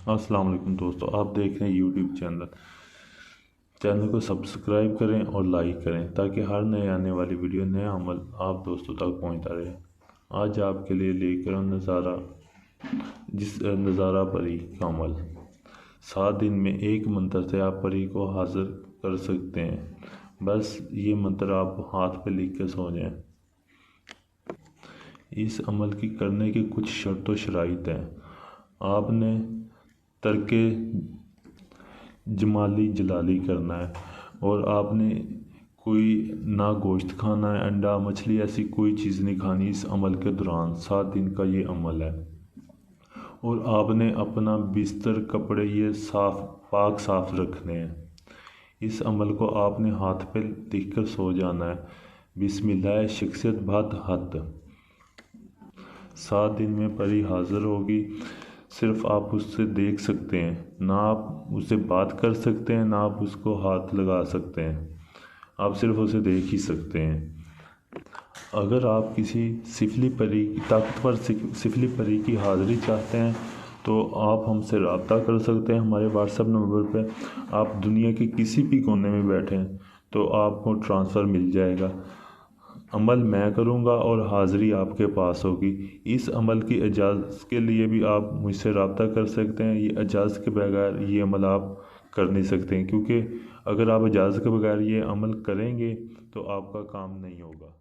السلام علیکم دوستو، آپ دیکھ رہے ہیں یوٹیوب چینل کو سبسکرائب کریں اور لائک کریں تاکہ ہر نئے آنے والی ویڈیو نیا عمل آپ دوستوں تک پہنچتا رہے۔ آج آپ کے لیے لے کر نظارہ پری کا عمل۔ 7 دن میں ایک منتر سے آپ پری کو حاضر کر سکتے ہیں۔ بس یہ منتر آپ ہاتھ پہ لکھ کے سو جائیں۔ اس عمل کی کرنے کی کچھ شرط و شرائط ہیں۔ آپ نے ترک جمالی جلالی کرنا ہے اور آپ نے کوئی نہ گوشت کھانا ہے، انڈا مچھلی ایسی کوئی چیز نہیں کھانی اس عمل کے دوران۔ 7 دن کا یہ عمل ہے اور آپ نے اپنا بستر کپڑے یہ صاف رکھنے ہیں۔ اس عمل کو آپ نے ہاتھ پہ لکھ کر سو جانا ہے۔ بسم اللہ شخصیت بھت ہت۔ 7 دن میں پری حاضر ہوگی۔ صرف آپ اس سے دیکھ سکتے ہیں، نہ آپ اس سے بات کر سکتے ہیں، نہ آپ اس کو ہاتھ لگا سکتے ہیں۔ آپ صرف اسے دیکھ ہی سکتے ہیں۔ اگر آپ کسی طاقتور سفلی پری کی حاضری چاہتے ہیں تو آپ ہم سے رابطہ کر سکتے ہیں ہمارے واٹس ایپ نمبر پہ۔ آپ دنیا کے کسی بھی کونے میں بیٹھیں تو آپ کو ٹرانسفر مل جائے گا۔ عمل میں کروں گا اور حاضری آپ کے پاس ہوگی۔ اس عمل کی اجازت کے لیے بھی آپ مجھ سے رابطہ کر سکتے ہیں۔ یہ اجازت کے بغیر یہ عمل آپ کر نہیں سکتے ہیں، کیونکہ اگر آپ اجازت کے بغیر یہ عمل کریں گے تو آپ کا کام نہیں ہوگا۔